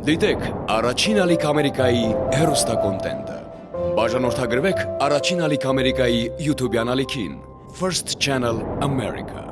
Դիտեք առաջին ալիք Ամերիկայի հեռուստակոնտենտը։ Բաժանորդագրվեք առաջին ալիք Ամերիկայի YouTube-յան ալիքին First Channel America։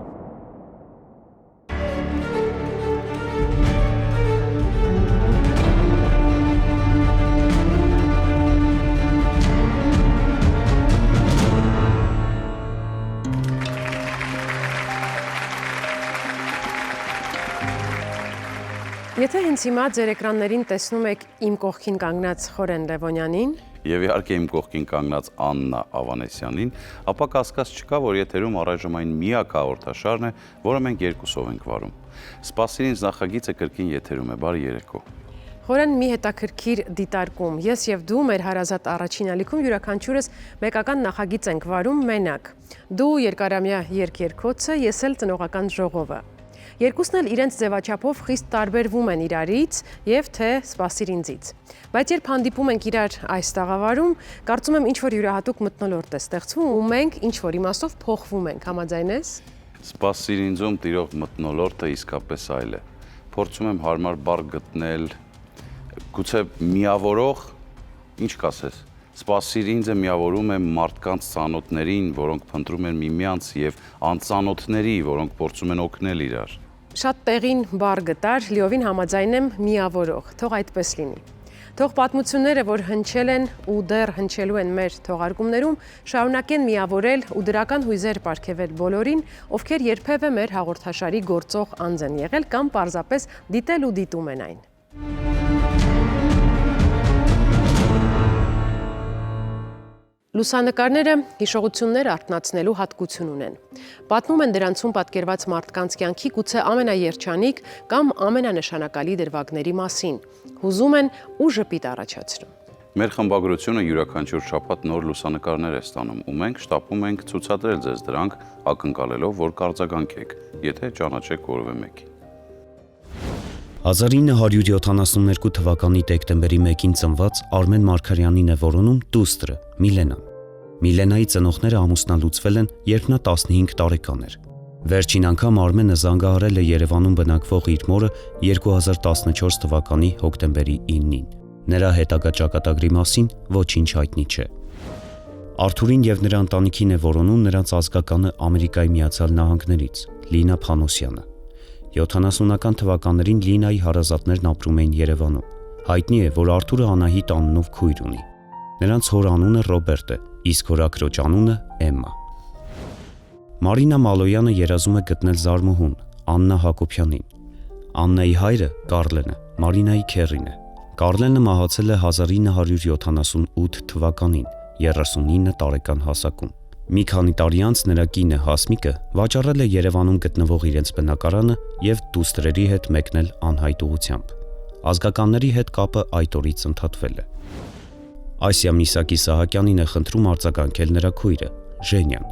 Եթե հենց հիմա ձեր էկրաններին տեսնում եք իմ կողքին կանգնած Խորեն Լևոնյանին Եվ իհարկե իմ կողքին կանգնած Աննա Ավանեսյանին, ապա կասկած չկա, որ եթերում առայժմ այն միակ հաղորդաշարն է, որը մենք երկուսով ենք վարում։ Սպասիր ինձ նախագիծը կրկին եթերում է, բարի երեկո։ Խորեն, մի հետաքրքիր դիտարկում։ Ես եւ դու մեր հարազատ առաջին ալիքում յուրաքանչյուրս մեկական նախագիծ ենք վարում մենակ։ Դու երկարամյա երկերկոցը, ես էլ ծնողական ժողովը։ Երկուսն էլ իրենց ձևաչափով խիստ տարբերվում են իրարից եւ թե սպասիր ինձից։ Բայց երբ հանդիպում ենք իրար այս տաղավարում, կարծում եմ ինչ-որ յուրահատուկ մթնոլորտ է ստեղծվում ու մենք ինչ-որ իմաստով փոխվում ենք, համաձայն ես։ Սպասիր ինձում տիրող մթնոլորտը իսկապես այլ է։ Փորձում եմ հարմար բառ գտնել, գուցե միավորող, ինչ կասես։ Սպասիր ինձը միավորում է մարդկանց ծանոթներին, որոնք փնտրում են միմյանց եւ անծանոթների, որոնք փորձում են օգնել իրար։ Շատ տեղին բառ գտար, լիովին համաձայն եմ միավորող, թող այդպես լինի։ Թող պատմությունները, որ հնչել են ու դեռ հնչելու են մեր թողարկումներում, շարունակեն միավորել ու դրական հույզեր պարգևել բոլորին, ովքեր երբևէ մեր հաղորդաշարի գործող անձ են եղել կամ պարզապես դիտել ու դիտում են այն։ Լուսանկարները հիշողություններ արթնացնելու հատկություն ունեն։ Պատմում են դրանցում պատկերված մարդկանց կյանքի գուցե ամենաերջանիկ կամ ամենանշանակալի դրվագների մասին, հուզում են ու ժպիտ առաջացնում։ Մեր խմբագրությունը յուրաքանչյուր շաբաթ նոր լուսանկարներ է ստանում ու մենք շտապում ենք ցուցադրել ձեզ դրանք, ակնկալելով, որ կարձագանքեք, եթե ճանաչեք որևէ մեկին։ 1972 թվականի դեկտեմբերի 1-ին ծնված Արմեն Մարգարյանին է որոնում դուստրը՝ Միլենան։ Միլենայի ծնողները ամուսնալուծվել են, երբ նա 15 տարեկան էր։ Վերջին անգամ Արմենը զանգահարել է Երևանում բնակվող իր մորը 2014 թվականի հոկտեմբերի 9-ին։ Նրա հետագա ճակատագրի մասին ոչինչ հայտնի չէ։ Արթուրին եւ նրա ընտանիքին է որոնում նրանց ազգականը Ամերիկայի Միացյալ Նահանգներից՝ Լինա Փանոսյանը։ 70-ական թվականներին Լինայի հարազատներն ապրում էին Երևանում։ Հայտնի է, որ Արթուրը Անահիտ անունով քույր ունի։ Նրանց հոր անունը Ռոբերտ է, իսկ հորաքրոջ անունը Էմմա։ Մարինա Մալոյանը երազում է գտնել զարմուհուն Աննա Հակոբյանին։ Աննայի հայրը Կարլենը Մարինայի քեռին է։ Կարլենը մահացել է 1978 թվականին, 39 տարեկան հասակում։ Մի քանի տարի անց նրա կինը Հասմիկը վաճառել է Երևանում գտնվող իրենց բնակարանը եւ դուստրերի հետ մեկնել անհայտ ուղությամբ։ Ազգականների հետ կապը այդ օրից ընդհատվել է։ Ասիա Միսակի Սահակյանին է խնդրում արձագանքել նրա քույրը Ժենյան։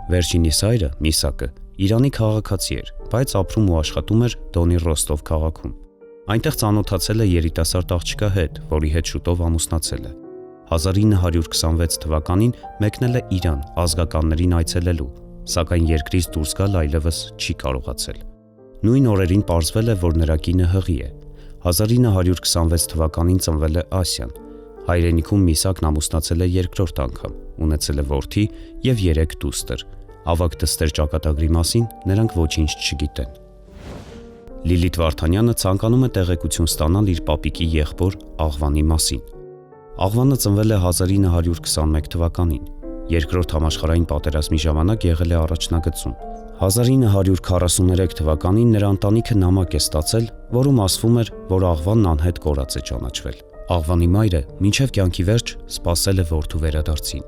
Վերջինիս հայրը Միսակը Իրանի քաղաքացի էր, բայց ապրում ու աշխատում էր Դոնի Ռոստով քաղաքում։ Այնտեղ ծանոթացել է երիտասարդ աղջկա հետ, որի հետ շուտով ամուսնացել է։ 1926 թվականին մեկնել է Իրան ազգականներին այցելելու, սակայն երկրից դուրս գալ այլևս չի կարողացել։ Նույն օրերին պարզվել է, որ նրա կինը հղի է։ 1926 թվականին ծնվել է Ասիան։ Հայրենիքում Միսակն ամուսնացել է երկրորդ անգամ, ունեցել է որդի եւ 3 դուստր։ Ավագ դստեր ճակատագրի մասին նրանք ոչինչ չգիտեն։ Լիլիթ Վարդանյանը ցանկանում է տեղեկություն ստանալ իր պապիկի եղբոր Աղվանի մասին։ Աղվանը ծնվել է 1921 թվականին։ Երկրորդ համաշխարհային պատերազմի ժամանակ եղել է առաջնագծում։ 1943 թվականին նրա ընտանիքը նամակ է ստացել, որում ասվում էր, որ Աղվանն անհետ կորած է ճանաչվել։ Աղվանի մայրը մինչև կյանքի վերջ սպասել է որդու վերադարձին։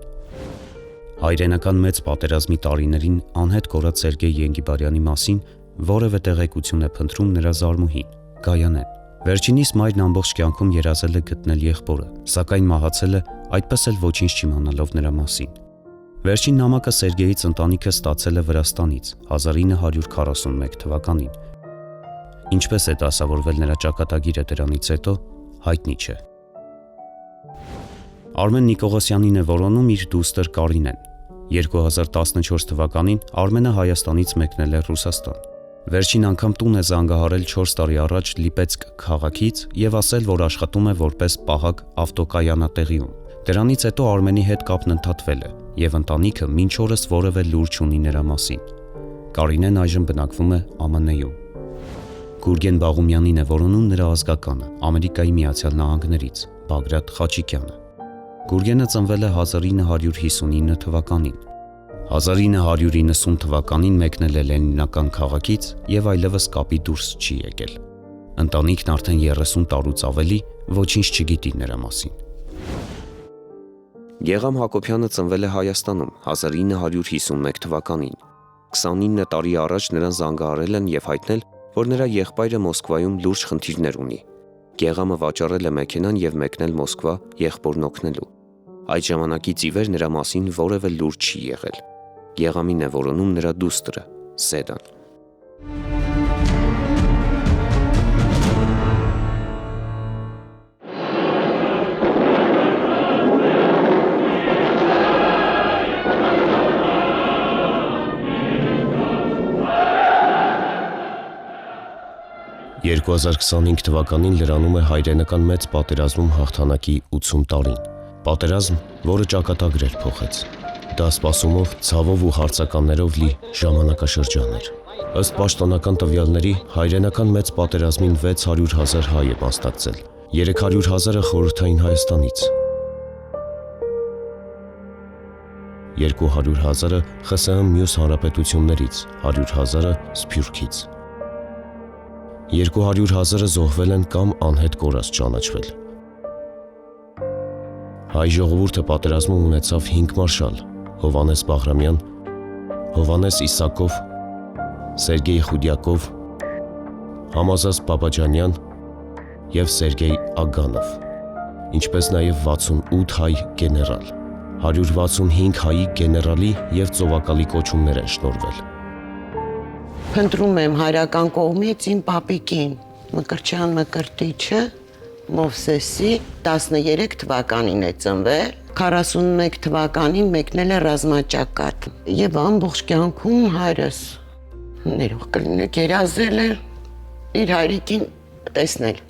Հայրենական մեծ պատերազմի տարիներին անհետ կորած Սերգեյ Ենգիբարյանի մասին որևէ տեղեկություն է փնտրում նրա զարմուհին՝ Գայանեն։ Վերջինիս մայրն ամբողջ կյանքում երազել է գտնել եղբորը, սակայն մահացել է, այդպես էլ ոչինչ չիմանալով նրա մասին։ Վերջին նամակը Սերգեյից ընտանիքը ստացել է Վրաստանից 1941 թվականին։ Ինչպես է դասավորվել նրա ճակատագիրը դրանից հետո, հայտնի չէ։ Արմեն Նիկողոսյանին է որոնում իր դուստր Կարինեն։ 2014 թվականին Արմենը Հայաստանից մեկնել է Ռուսաստան։ Վերջին անգամ տուն է զանգահարել 4 տարի առաջ Լիպեցկ քաղաքից եւ ասել, որ աշխատում է որպես պահակ ավտոկայանատեղիում։ Դրանից հետո Արմենի հետ կապն ընդհատվել է եւ ընտանիքը մինչ օրս որևէ լուր չունի նրա մասին։ Կարինեն այժմ բնակվում է ԱՄՆ-ում։ Գուրգեն Բաղումյանին է որոնում նրա ազգականը, Ամերիկայի Միացյալ Նահանգներից, Բագրատ Խաչիկյանը։ Գուրգենը ծնվել է 1959 թվականին։ 1990 թվականին մեկնել է Լենինական քաղաքից եւ այլևս կապի դուրս չի եկել։ Ընտանիքն արդեն 30 տարուց ավելի ոչինչ չգիտի նրա մասին։ Գեգամ Հակոբյանը ծնվել է Հայաստանում 1951 թվականին։ 29 տարի առաջ նրան զանգահարել են եւ հայտնել, որ նրա եղբայրը Մոսկվայում լուրջ խնդիրներ ունի։ Գեգամը վաճառել է մեքենան եւ մեկնել Մոսկվա եղբորն օգնելու։ Այդ ժամանակից ի վեր նրա մասին որևէ լուր չի եղել։ Գեգամին է որոնում նրա դուստրը՝ Սեդան։ «2025 թվականին լրանում է հայրենական մեծ պատերազմում հաղթանակի 80 տարին։ Պատերազմ, որը ճակատագրեր փոխեց։ Դա սպասումով, ցավով ու հարցականներով լի ժամանակաշրջան էր։ Ըստ պաշտոնական տվյալների, հայրենական մեծ պատերազմին 600,000 հայ է մասնակցել, 300,000-ը խորհրդային Հայաստանից, 200,000-ը ԽՍՀՄ մյուս հանրապետություններից, 100,000-ը Սփյուռքից։ 200,000-ը զոհվել են կամ անհետ կորած ճանաչվել։ Հայ ժողովուրդը պատերազմում ունեցավ 5 մարշալ՝ Հովհաննես Բաղրամյան, Հովհաննես Իսակով, Սերգեյ Խուդյակով, Համազաս Բաբաջանյան և Սերգեյ Ագանով, ինչպես նաև 68 հայ գեներալ, 165 հայի գեներալի և ծովակալի կոչումներ են շնորհվել։ Փնտրում եմ հայրական կողմից իմ պապիկին, Մկրտչյան Մկրտիչը, Մովսեսի 13 թվականին է ծնվել, 41 թվականին մեկնել է ռազմաճակատ եւ ամբողջ կյանքում հայրս ներող կլինեք երազել է իր հայրիկին տեսնել։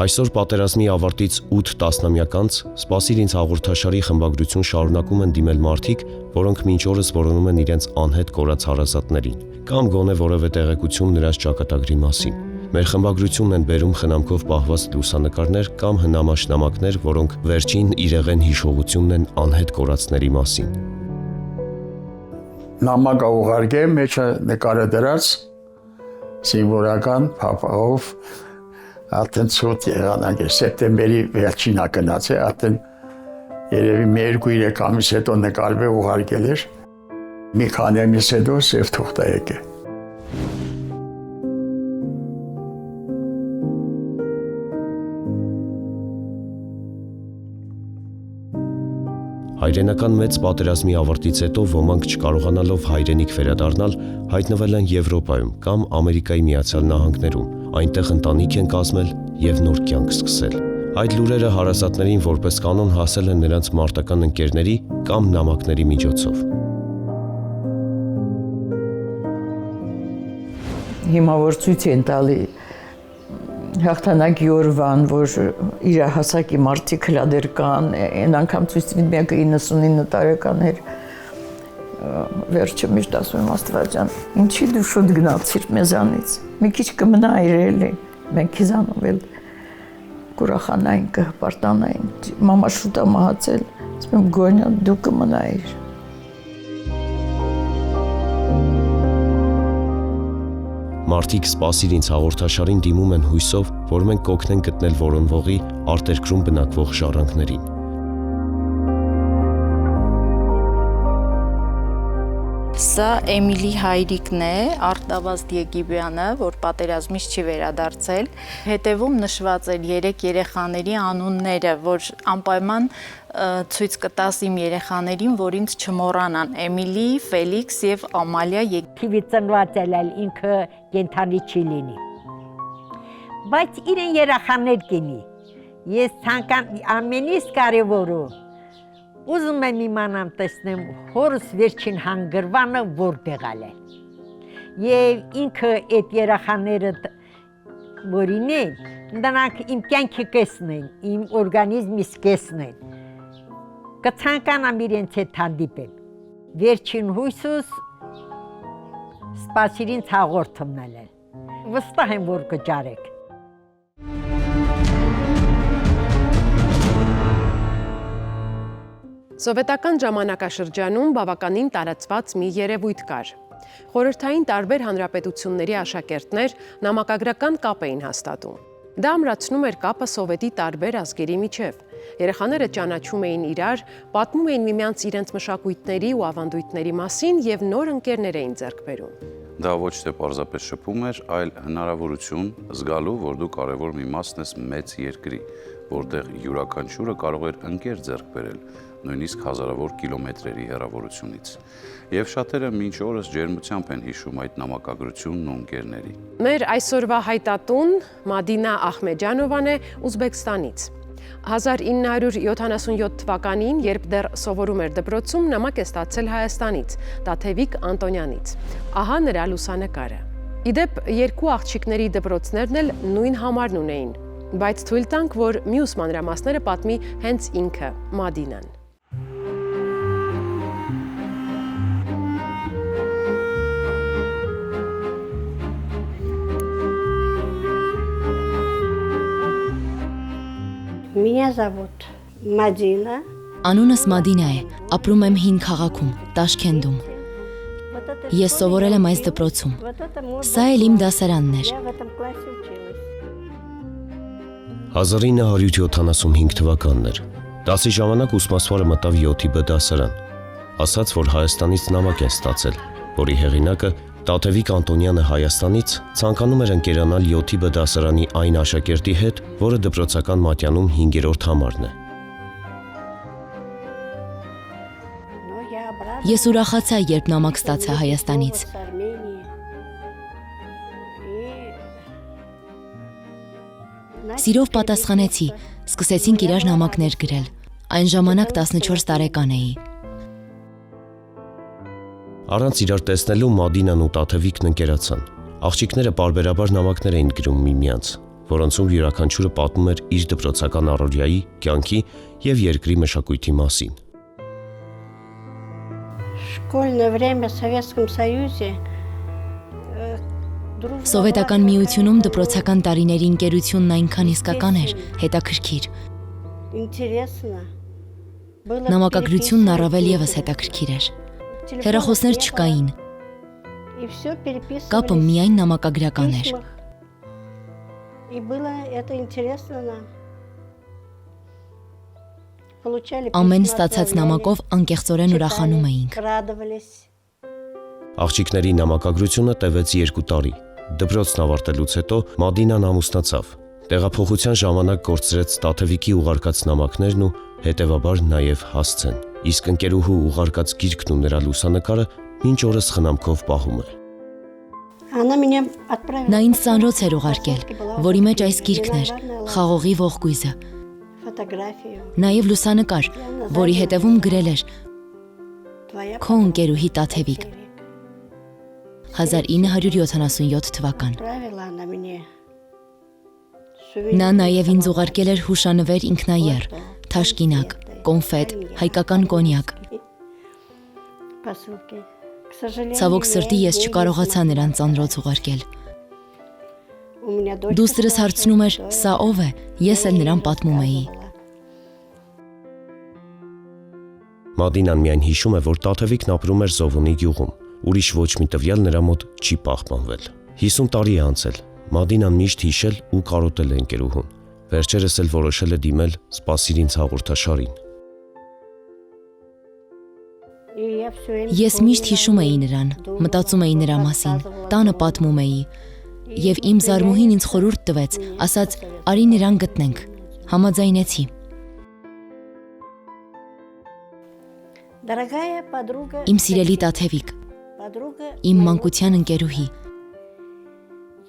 Այսօր պատերազմի ավարտից 8 տասնամյակ անց «Սպասիր ինձ» հաղորդաշարի խմբագրություն շարունակում են դիմել մարդիկ, որոնք մինչ օրս որոնում են իրենց անհետ կորած հարազատներին, կամ գոնե որևէ տեղեկություն նրանց ճակատագրի մասին։ Մեր խմբագրությունն են բերում խնամքով պահված լուսանկարներ կամ հնամաշնամակներ, որոնք վերջին իրեղեն հիշողությունն են անհետ կորածների մասին։ Նամակը ուղարկեմ, մեջը նկարը դրած, զինվորական փապաղով, ատեն ցոտ եղանակ է, սեպտեմբերի վերջին ակնած է, ատեն երևի մի 2-3 ամիս հետո նկարվե ուղարկել էր, մի քանի ամիս հետո սև թուղթ է եկել։ Հայրենական մեծ պատերազմի ավարտից հետո ոմանք չկարողանալով հայրենիք վերադառնալ, հայտնվել են Եվրոպայում կամ Ամերիկայի Միացյալ Նահանգներում, այնտեղ ընտանիք են կազմել եւ նոր կյանք սկսել։ Այդ լուրերը հարազատներին որպես կանոն հասել են նրանց մարտական ընկերների կամ նամակների միջոցով։ Հիմա որ ցույց են տալի հաղթանակի օրվան, որ իր հասակի մարդիկ հլադեր կան, այն անգամ ցույց տվին մեկը 99 տարեկան էր, վերջը միշտ ասում եմ Աստված ջան, ինչի դու շուտ գնացիր մեզանից, մի քիչ կմնա այրելի, մենք քեզանով էլ կուրախանային, կհպարտանային, մամա շուտ է մահացել, ասում եմ Գոնյա դու կմնայիր։ Մարդիկ «Սպասիր ինձ» հաղորդաշարին դիմում են հույսով, որ մենք կօգնենք գտնել որոնվողի արտերկրում բնակվող ժառանգներին։ Սա Էմիլի հայրիկն է, Արտավազդ Եկիբյանը, որ պատերազմից չի վերադարձել։ Հետևում նշված էր 3 երեխաների անունները, որ անպայման ցույց կտաս իմ երեխաներին, որ ինձ չմոռանան՝ Էմիլի, Ֆելիքս եւ Ամալիա Քիվի ծնված էլ ինքը կենթանի չի լինի։ Բայց իրեն երեխաներ կինի։ Ես ցանկամ ամենից կարևորը Ուզում եմ իմանամ տեսնեմ հորս վերջին հանգրվանը որտեղ է։ Եվ ինքը այդ երախաները որինեն, դրանք իմ կյանքի կեսնեն, իմ օրգանիզմիս կեսնեն։ Կցանկանամ իրենց հետ հանդիպել։ Վերջին հույսս սպասիր ինձ հաղորդումն էլ։ Վստահ եմ, որ կճարեք։ Սովետական ժամանակաշրջանում բավականին տարածված մի երևույթ կար։ Խորհրդային տարբեր հանրապետությունների աշակերտներ նամակագրական կապ էին հաստատում։ Դա ամրացնում էր կապը սովետի տարբեր ազգերի միջև։ Երեխաները ճանաչում էին իրար, պատմում էին միմյանց իրենց մշակույթների ու ավանդույթների մասին եւ նոր ընկերներ էին ձեռք բերում։ Դա ոչ թե պարզապես շփում էր, այլ հնարավորություն զգալու, որ դու կարևոր մի մասն ես մեծ երկրի, որտեղ յուրաքանչյուրը կարող էր ընկեր ձեռք բերել, նույնիսկ հազարավոր կիլոմետրերի հեռավորությունից։ Եվ շատերը մինչ օրս ջերմությամբ են հիշում այդ նամակագրությունն ու ընկերների։ Մեր այսօրվա հայտատուն Մադինա Ախմեջանովան է Ուզբեկստանից։ 1977 թվականին, երբ դեռ սովորում էր դպրոցում, նամակ է ստացել Հայաստանից, Տաթևիկ Անտոնյանից։ Ահա նրա լուսանկարը։ Իդեպ երկու աղջիկների դպրոցներն էլ նույն համարն ունեին, բայց թույլ տանք, որ մյուս մանրամասները պատմի հենց ինքը, Մադինան։ Меня зовут Мадина. Անունս Մադինա է, ապրում եմ հին քաղաքում, Տաշքենդում։ Ես սովորել եմ այս դպրոցում։ Սա էլ իմ դասարանն էր։ Я в этом классе училась. 1975 թվականն էր։ Դասի ժամանակ ուսմասվարը մտավ 7-ի B դասարան։ Ասաց, որ Հայաստանից նամակ են ստացել, որի հեղինակը Տաթևիկ Անտոնյանը Հայաստանից ցանկանում էր ընկերանալ 7-ի B դասարանի այն աշակերտի հետ, որը դպրոցական մատյանում 5-րդ համարն է։ Ես ուրախացա, երբ նամակ ստացա Հայաստանից։ Սիրով պատասխանեցի, սկսեցինք իրար նամակներ գրել։ Այն ժամանակ 14 տարեկան էի։ Առանց իրար տեսնելու Մադինան ու Տաթևիկն ընկերացան։ Աղջիկները պարբերաբար նամակներ էին գրում միմյանց, որոնցում յուրաքանչյուրը պատմում էր իր դպրոցական առօրյայի, կյանքի եւ երկրի մշակույթի մասին։ Школьное время в Советском Союзе. Սովետական միությունում դպրոցական տարիների ընկերությունն այնքան իսկական էր, հետաքրքիր։ Интересно. Նամակագրությունն առավել եւս հետաքրքիր էր։ Հեռախոսներ չկային։ И все переписывались. Կապը միայն նամակագրական էր։ И было это интересно нам. Получали Ամեն письма, ստացած отправляли, նամակով անկեղծորեն ուրախանում էինք։ радовались. Աղջիկների նամակագրությունը տևեց 2 տարի։ Դպրոցն ավարտելուց հետո Մադինան ամուսնացավ։ Տեղափոխության ժամանակ կորցրեց Տաթևիկի ուղարկած նամակներն ու հետևաբար նաև հասցեն։ Իսկ ընկերուհու ուղարկած գիրքն ու նրա լուսանկարը մինչ օրս խնամքով պահում է։ Она меня отправила. Նա ինձ ծանրոց էր ուղարկել, որի մեջ այս գիրքն էր՝ Խաղողի ողկույզը։ Фотографию. Նաև լուսանկար, որի հետևում գրել էր Твоя Քո ընկերուհի Տաթևիկ։ 1977 թվական։ отправила она мне. Նա նաև ինձ ուղարկել էր հուշանվեր ինքնաեռ, թաշկինակ, կոնֆետ, հայկական կոնյակ։ Посылки. К сожалению, Ցավոք я սրտի ես ей չկարողացա не նրան смогла. ծանրոց ուղարկել։ У меня дочка Դուստրս старшая, հարցնում էր, то սա ով է, ես էլ նրան պատմում էի։ Մադինան միայն հիշում է, որ Տաթևիկն ապրում էր Զովունի գյուղում։ Ուրիշ ոչ մի տվյալ նրա մոտ չի պահպանվել։ 50 տարի է անցել։ Մադինան միշտ հիշել ու կարոտել է ընկերուհուն։ Վերջերս էլ որոշել է դիմել «Սպասիր ինձ» հաղորդաշարին։ И я всё время Ես помню, միշտ հիշում էի նրան, մտածում էի նրա մասին, տանը պատմում էի։ Եվ իմ զարմուհին ինձ խորհուրդ տվեց, ասաց՝ արի նրան գտնենք։ Համաձայնեցի։ Дорогая подруга. Իմ սիրելի Տաթևիկ, Подруга. իմ մանկության ընկերուհի,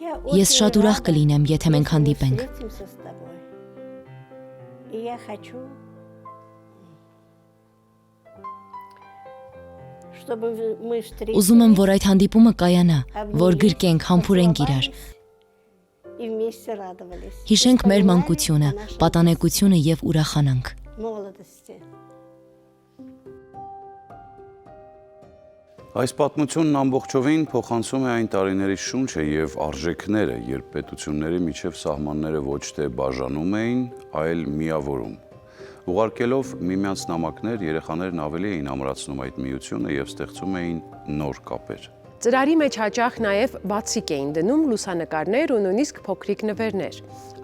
Я ես очень շատ ուրախ рада, կլինեմ, եթե մենք если мы հանդիպենք։ встретимся с тобой. И я хочу, чтобы мы встретились. Ուզում եմ, որ այդ հանդիպումը կայանա, որ գրկենք, համբուրենք իրար, И вместе радовались. հիշենք մեր մանկությունը, պատանեկությունը եւ ուրախանանք։ Молодости. Այս պատմությունն ամբողջովին փոխանցում է այն տարիների շունչը եւ արժեքները, երբ պետությունների միջև սահմանները ոչ թե բաժանում էին, այլ միավորում։ Ուղարկելով միմյանց նամակներ, երեխաներն ավելի էին ամրացնում այդ միությունը եւ ստեղծում էին նոր կապեր։ Ծրարի մեջ հաճախ նաև բացիկ էին դնում լուսանկարներ ու նույնիսկ փոքրիկ նվերներ։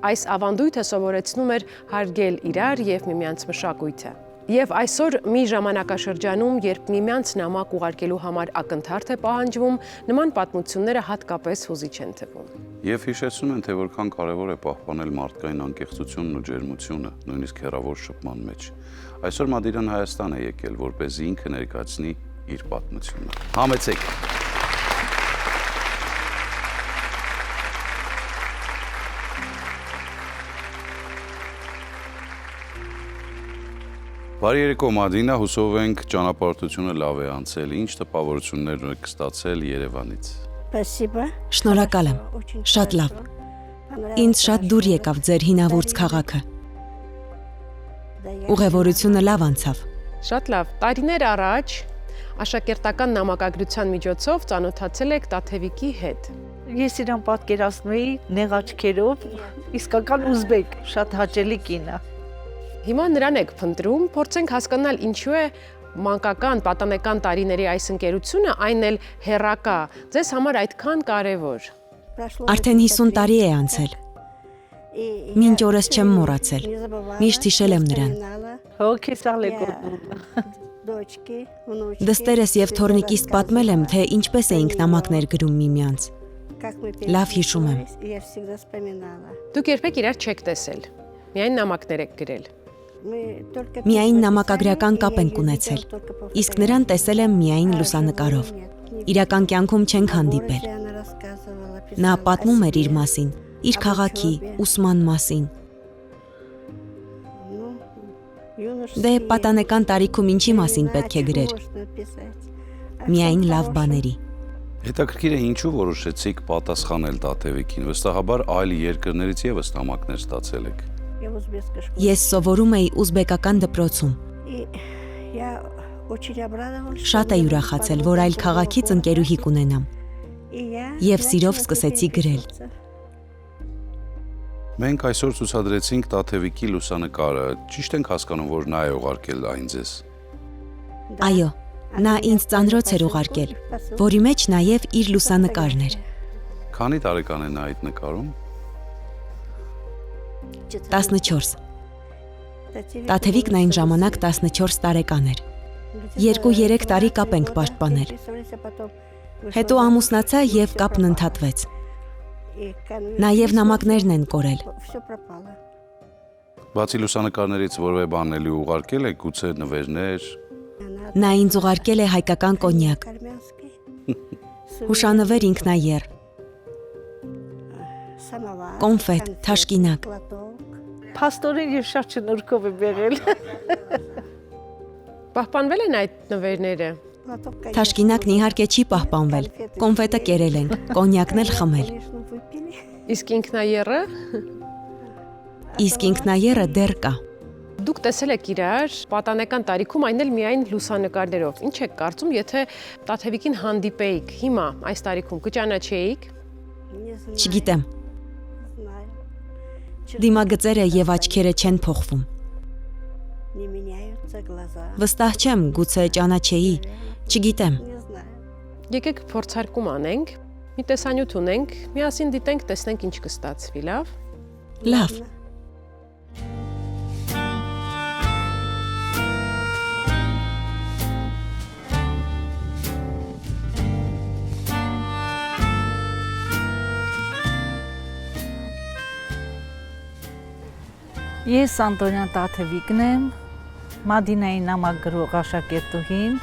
Այս ավանդույթը սովորեցնում էր հարգել իրար եւ միմյանց մշակույթը։ Եվ այսօր մի ժամանակաշրջանում, երբ միմյանց նամակ ուղարկելու համար ակնթարթ է պահանջվում, նման պատմությունները հատկապես հուզիչ են թվում։ Եվ հիշեցնում են, թե որքան կարևոր է պահպանել մարդկային անկեղծությունն ու ջերմությունը, նույնիսկ հեռավոր շփման մեջ։ Այսօր Մադիրան Հայաստան է եկել, որպեսզի ինքը ներկայացնի իր պատմությունը։ Համեցեք։ Բարի երեկո Մադինա, հուսով ենք ճանապարհորդությունը լավ է անցել, ինչ տպավորություններ եք ստացել Երևանից։ Спасибо. Շնորհակալ եմ։ Շատ լավ։ Ինձ շատ դուր եկավ ձեր հինավուրց քաղաքը։ Ուղևորությունը լավ անցավ։ Շատ լավ։ Տարիներ առաջ աշակերտական նամակագրության միջոցով ծանոթացել եք Տաթևիկի հետ։ Ես իրան պատկերացնում էի նեղ աչքերով, իսկական ուզբեկ, շատ հաճելի կին է։ Հիմա նրան եք փնտրում, փորձենք հասկանալ ինչու է մանկական, պատանեկան տարիների այս ընկերությունը, այն էլ հեռակա, ձեզ համար այդքան կարևոր։ Արդեն 50 տարի է անցել։ Մինչ օրս չեմ մոռացել։ Միշտ հիշել եմ նրան։ Հոգեսալ է կոտրում։ Դստերս եւ թորնիկիս պատմել եմ, թե ինչպես էինք նամակներ գրում միմյանց։ Լավ հիշում եմ։ Դուք երբեք իրար չեք տեսել։ Միայն նամակներ եք գրել։ Միայն նամակագրական կապ ենք ունեցել։ Իսկ նրան տեսել եմ միայն լուսանկարով։ Իրական կյանքում չենք հանդիպել։ Նա պատմում էր իր մասին, իր քաղաքի, ուսման մասին։ Դե պատանեկան տարիքում ինչի մասին պետք է գրեր։ Միայն լավ բաների։ Հետաքրքիր է ինչու որոշեցիք պատասխանել Տաթևիկին, վստահաբար այլ երկրներից եւս նամակներ ստացել եք։ Ես սովորում էի ուզբեկական դպրոցում։ Շատ էի ուրախացել, որ այլ քաղաքից ընկերուհի կունենամ։ Եվ սիրով սկսեցի գրել։ Մենք այսօր ցուցադրեցինք Տաթևիկի լուսանկարը, ճիշտ ենք հասկանում, որ նա է ուղարկել այն ձեզ։ Այո, նա ինձ ծանրոց էր ուղարկել, որի մեջ նաև իր լուսանկարն էր։ Քանի տարեկան է նա այդ նկարում։ 14։ Տաթևիկն այն ժամանակ 14 տարեկան էր։ 2-3 տարի կապ ենք պաշտպանել։ Հետո ամուսնացա եւ կապն ընդհատվեց։ Նաև նամակներն են կորել։ Բացի լուսանկարներից որևէ բան էլի ուղարկել եք, գուցե նվերներ։ Նա ինձ ուղարկել է հայկական կոնյակ։ Հուշանվեր ինքնաեռ։ Կոնֆետ, թաշկինակ։ Փաստորեն ես շատ շնորհքով եմ եղել։ Պահպանվել են այդ նվերները։ Թաշկինակն իհարկե չի պահպանվել։ Կոնֆետը կերել ենք, կոնյակն էլ խմել։ Իսկ ինքնաեռը։ Իսկ ինքնաեռը դեռ կա։ Դուք տեսել եք իրար պատանեկան տարիքում, այն էլ միայն լուսանկարներով։ Ինչ եք կարծում, եթե Տաթևիկին հանդիպեիք հիմա այս տարիքում կճանաչեիք։ Չգիտեմ։ Դիմագծերը եւ աչքերը չեն փոխվում։ Վստահ չեմ, գուցե ճանաչեի, չգիտեմ։ Եկեք փորձարկում անենք, մի տեսանյութ ունենք, միասին դիտենք, տեսնենք ինչ կստացվի, լավ։ Լավ։ Ես Անտոնյան Տաթևիկն եմ, Մադինայի նամակ գրող աշակերտուհին,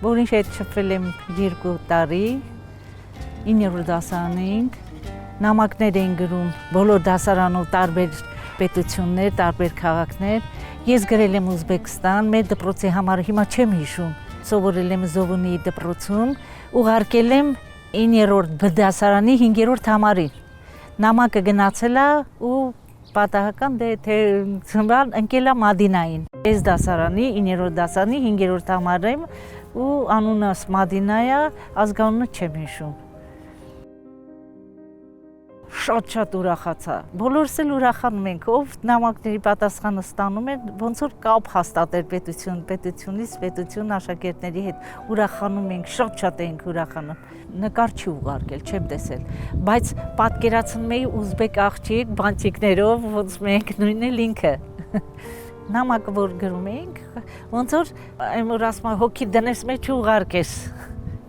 որին հետ շփվել եմ 2 տարի, 9-րդ դասարանում էինք, նամակներ էին գրում բոլոր դասարանով տարբեր պետություններ, տարբեր քաղաքներ։ Ես գրել եմ Ուզբեկստան, մեր դպրոցի համար հիմա չեմ հիշում, սովորել եմ Զովունի դպրոցում, ուղարկել եմ 9-րդ բդասարանի 5-րդ համարին։ Նամակը գնացել է ու պատահական թե ընկել է Մադինային։ Այս դասարանի 9-րդ դասարանի 5-րդ համարում ու անունս Մադինա է, ազգանունը չեմ հիշում։ Շատ ուրախացա։ Բոլորս էլ ուրախանում ենք, ով նամակների պատասխանը ստանում է, ոնց որ կապ հաստատել պետություն աշակերտների հետ ուրախանում ենք, շատ ենք ուրախանում։ Նկար չի ուղարկել, չեմ տեսել, բայց պատկերացնում էի ուզբեկ աղջիկ բանտիկներով, ոնց մենք նույնն էլ ինքը։ Նամակը որ գրում էինք, ոնց որ որ ասում եմ հոգի դնես մեջ ուղարկես,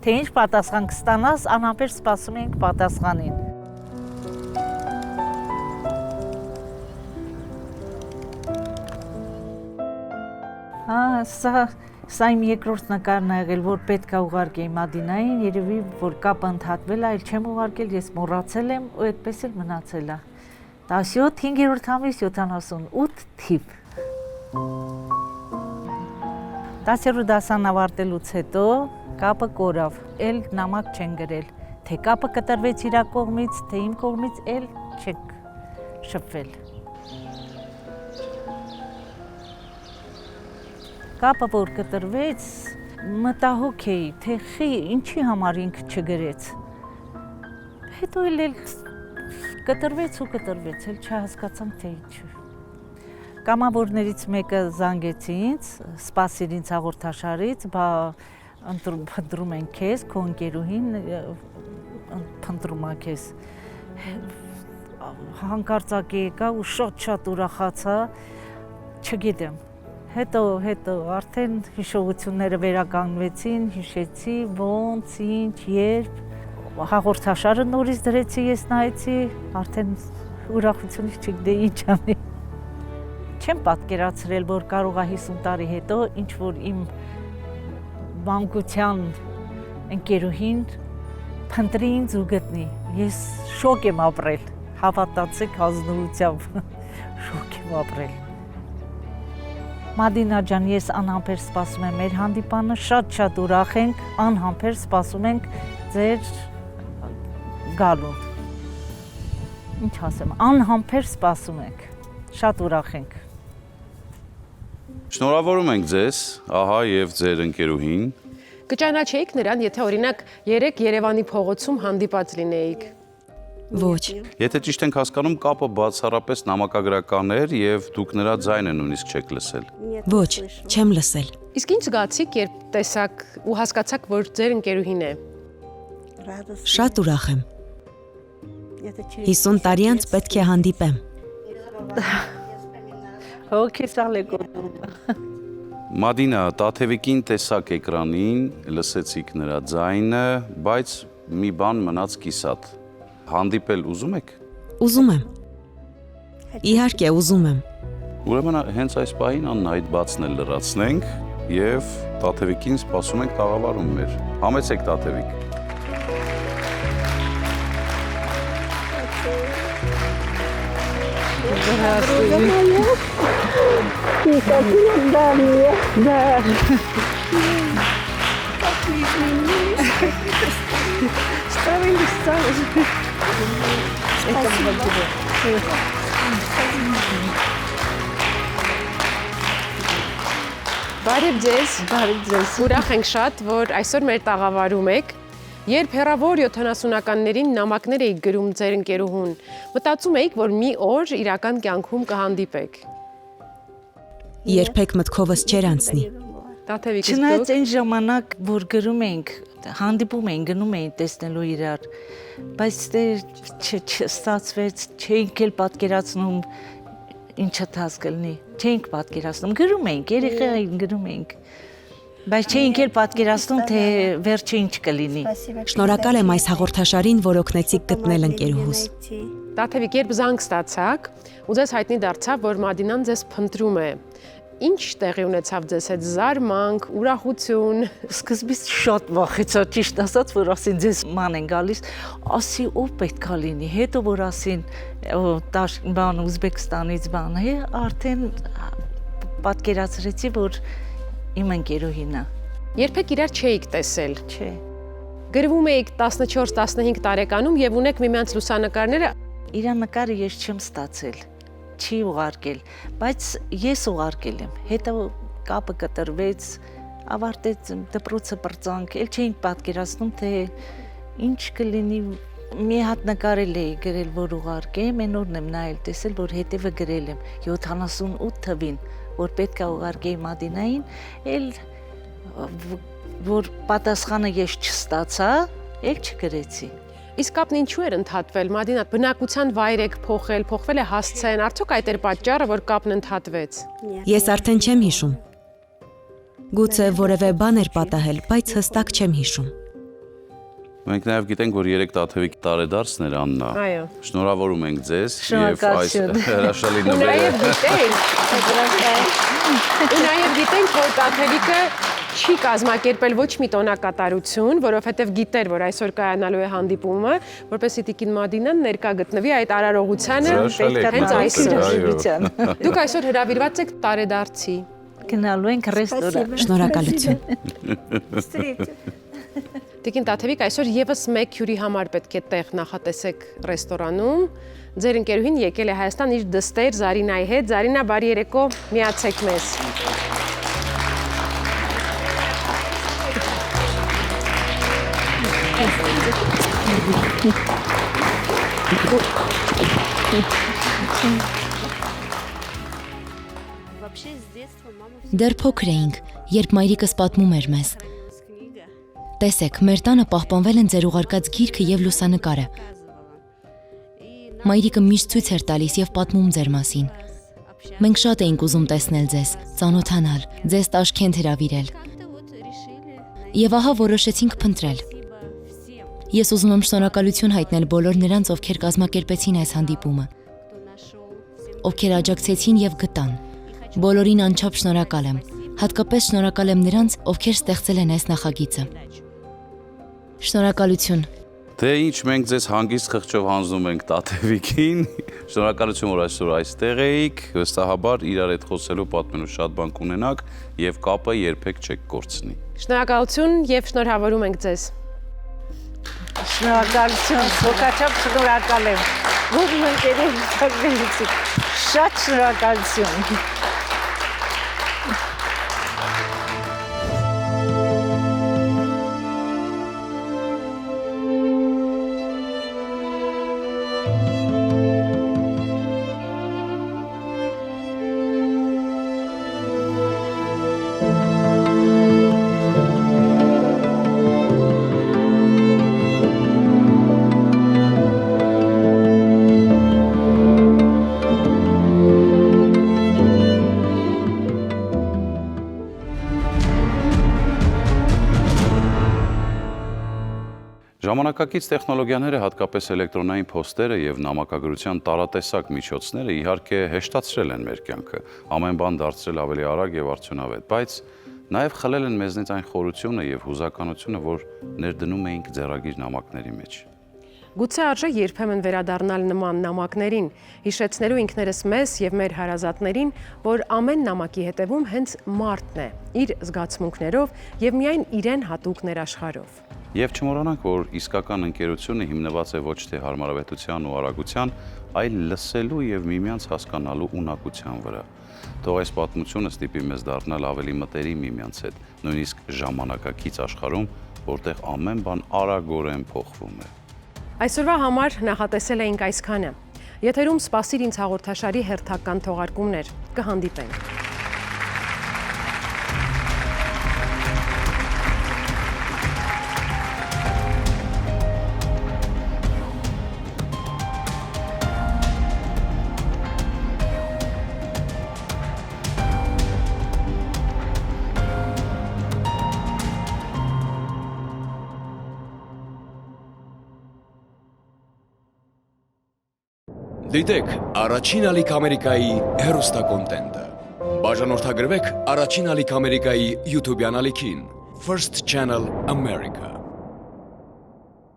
թե ինչ պատասխան կստանաս, անհամբեր սպասում ենք պատասխանին։ Սա իմ երկրորդ նկարն ա եղել, որ պետք է ուղարկեի Մադինային, երևի որ կապը ընդհատվել է, այլ չեմ ուղարկել, ես մոռացել եմ ու այդպես էլ մնացել է։ 17 5-րդ ամիս 78 թիվ։ 10-րդ դասան ավարտելուց հետո կապը կորավ, էլ նամակ չեն գրել, թե կապը կտրվեց իրա կողմից, թե իմ կողմից էլ չեք շփվել։ Կապը որ կտրվեց, մտահոգ էի, թե ինչի համար ինքը չգրեց։ Հետո էլ կտրվեց, էլ չհասկացամ, թե ինչու։ Կամավորներից մեկը զանգեց ինձ, սպասիր ինձ հաղորդաշարից, բա փնտրում են քեզ, քո ընկերուհին փնտրում է քեզ։ Հանկարծակի եկա ու շատ ուրախացա, չգիտեմ։ Հետո արդեն հիշողությունները վերականգնվեցին, հիշեցի, ոնց, ինչ, երբ, հաղորդաշարը նորից դրեցի, ես նայեցի, արդեն ուրախությունից չգիտեի ինչ անեի։ Չեմ պատկերացրել, որ կարող է 50 տարի հետո ինչ-որ իմ մանկության ընկերուհին փնտրի ինձ ու գտնի։ Ես շոկ եմ ապրել, հավատացեք ազնվությամբ, շոկ եմ ապրել։ Մադինա ջան, ես անհամբեր սպասում եմ մեր հանդիպանը, շատ ուրախ ենք, անհամբեր սպասում ենք ձեր գալուն։ Ինչ ասեմ, անհամբեր սպասում ենք, շատ ուրախ ենք։ Շնորհավորում ենք ձեզ, ահա եւ ձեր ընկերուհին։ Կճանաչեիք նրան, եթե օրինակ 3 Երևանի փողոցում հանդիպած լինեիք։ Ոչ։ Եթե ճիշտ ենք հասկանում, կապը բացառապես նամակագրական էր եւ դուք նրա ձայնը նույնիսկ չեք լսել։ Ոչ, չեմ լսել։ Իսկ ինչ զգացիք, երբ տեսաք ու հասկացաք, որ ձեր ընկերուհին է։ Շատ ուրախ եմ։ 50 տարի անց պետք է հանդիպեմ։ Հոգիս ալեկոդում։ Մադինա, Տաթևիկին տեսաք էկրանին, լսեցիք նրա ձայնը, բայց մի բան մնաց կիսատ։ Հանդիպել ուզում եք։ Ուզում եմ։ Իհարկե ուզում եմ։ Ուրեմն հենց այս պահին Աննայիդ բացն էլ լրացնենք եւ Տաթևիկին սպասում ենք տաղավարում մեր։ Համեցեք Տաթևիկ։ Բարև ձեզ։ Ուրախ ենք շատ, որ այսօր մեր տաղավարում եք։ Երբ հեռավոր 70-ականներին նամակներ էիք գրում ձեր ընկերուհուն, մտածում էիք, որ մի օր իրական կյանքում կհանդիպեք։ Երբեք մտքովս չէր անցնի։ Չնայած այն ժամանակ, որ գրում էինք, հանդիպում էին, գնում էին տեսնելու իրար, բայց չստացվեց, չէինք էլ պատկերացնում ինչը դաս կլինի, չէինք պատկերացնում, գրում էինք, երեխային գրում էինք, բայց չէինք էլ պատկերացնում, թե վերջը ինչ կլինի։ Շնորհակալ եմ այս հաղորդաշարին, որ օգնեցիք գտնել ընկերուհուս։ Տաթևիկ, երբ զանգ ստացաք, ու ձեզ հայտնի դարձավ, որ Մադինան ձեզ փնտրում է, ինչ տեղի ունեցավ ձեզ հետ, զարմանք, ուրախություն։ Սկզբից շատ վախեցա, ճիշտ ասած, որ ասին ձեզ ման են գալիս, ասի ով պետք է լինի, հետո որ ասին բան Ուզբեկստանից բան է, արդեն պատկերացրեցի, որ իմ ընկերուհին է։ Երբեք իրար չէիք տեսել։ Չէ։ Գրվում էիք 14-15 տարեկանում եւ ունեք միմյանց լուսանկարները։ Իր նկարը ես չեմ ստացել, չի ուղարկել, բայց ես ուղարկել եմ։ Հետո կապը կտրվեց, ավարտեց դպրոցը բրծանք, ել չէինք պատկերացնում, թե ինչ կլինի։ Մի հատ նկարել էի գրել, որ ուղարկեմ, այն օրն եմ նայել, տեսել, որ հետևը գրել եմ 78 թվին, որ պետք է ուղարկեի Մադինային, ել որ պատասխանը ես չստացա, ել չգրեցի։ Իսկ կապն ինչու էր ընդհատվել, Մադինա, բնակության վայր եք փոխվել է հասցեն, արդյոք այդ էր պատճառը, որ կապն ընդհատվեց։ Ես արդեն չեմ հիշում։ Գուցե որևէ բան էր պատահել, բայց հստակ չեմ հիշում։ Մենք նաև գիտենք, որ 3 Տաթևիկ տարեդարձն էր Աննա։ Այո։ Շնորհավորում ենք ձեզ եւ այս հրաշալի Ու նվերը։ նաև գիտենք, որ Տաթևիկը չի կազմակերպել ոչ մի տոնակատարություն, որովհետև գիտեր, որ այսօր կայանալու է հանդիպումը, որպեսզի Տիկին Մադինան ներկա գտնվի այդ արարողությանը հենց այսօր։ Դուք այսօր հրավիրված եք տարեդարձի։ Գնալու ենք ռեստորան։ Շնորհակալություն։ Տիկին Տաթևիկ, այսօր եւս մեկ հյուրի համար պետք է տեղ նախատեսեք ռեստորանում։ Ձեր ընկերուհին եկել է Հայաստան իր դստեր Զարինայի հետ։ Զարինա, բարի երեկո, միացեք մեզ։ Դեռ փոքր էինք, երբ մայրիկս պատմում էր մեզ. Տեսեք, մեր տանը պահպանվել են ձեր ուղարկած գիրքը եւ լուսանկարը։ Մայրիկը միշտ ցույց էր տալիս եւ պատմում ձեր մասին։ Մենք շատ էինք ուզում տեսնել ձեզ, ծանոթանալ, ձեզ Տաշքենտ հրավիրել։ Եվ ահա որոշեցինք փնտրել։ Ես ուզում եմ շնորհակալություն հայտնել բոլոր նրանց, ովքեր կազմակերպեցին այս հանդիպումը, ովքեր աջակցեցին եւ գտան։ Բոլորին անչափ շնորհակալ եմ։ Հատկապես շնորհակալ եմ նրանց, ովքեր ստեղծել են այս նախագիծը։ Շնորհակալություն։ Դե ինչ, մենք ձեզ հանգիստ խղճով հանձնում ենք Տաթևիկին։ Շնորհակալություն, որ այսօր այստեղ էիք։ Վստահաբար իրար հետ խոսելու պատմելու շատ բան կունենաք եւ կապը երբեք չեք կորցնի։ Շնորհակալություն եւ շնորհավորում ենք ձեզ։ Շնորհակալություն, ողջապ շնորհակալ եմ։ Ողջ ընկերներիցի։ Շատ շնորհակալություն։ Ժամանակակից տեխնոլոգիաները, հատկապես էլեկտրոնային փոստերը եւ նամակագրության տարատեսակ միջոցները իհարկե հեշտացրել են մեր կյանքը, ամեն բան դարձրել ավելի արագ եւ արդյունավետ, բայց նաեւ խլել են մեզնից այն խորությունը եւ հուզականությունը, որ ներդնում էինք ձեռագիր նամակների մեջ։ Գուցե արժե երբեմն վերադառնալ նման նամակներին, հիշեցնելու ինքներս մեզ եւ մեր հարազատներին, որ ամեն նամակի հետևում հենց մարդն է, իր զգացմունքներով եւ միայն իրեն հատուկ ներաշխարհով։ Եվ չմոռանանք, որ իսկական ընկերությունը հիմնված է ոչ թե հարմարավետության ու արագության, այլ լսելու եւ միմյանց հասկանալու ունակության վրա։ Թող այս պատմությունը ստիպի մեզ դառնալ ավելի մտերիմ միմյանց հետ, նույնիսկ ժամանակակից աշխարհում, որտեղ ամեն բան արագորեն փոխվում է։ Այսօրվա համար նախատեսել էինք այսքանը։ Եթերում «Սպասիր ինձ» հաղորդաշարի հերթական թողարկումներ։ Կհանդիպենք։ Դիտեք առաջին ալիք Ամերիկայի հեռուստակոնտենտը։ Բաժանորդագրվեք առաջին ալիք Ամերիկայի YouTube-յան ալիքին First Channel America։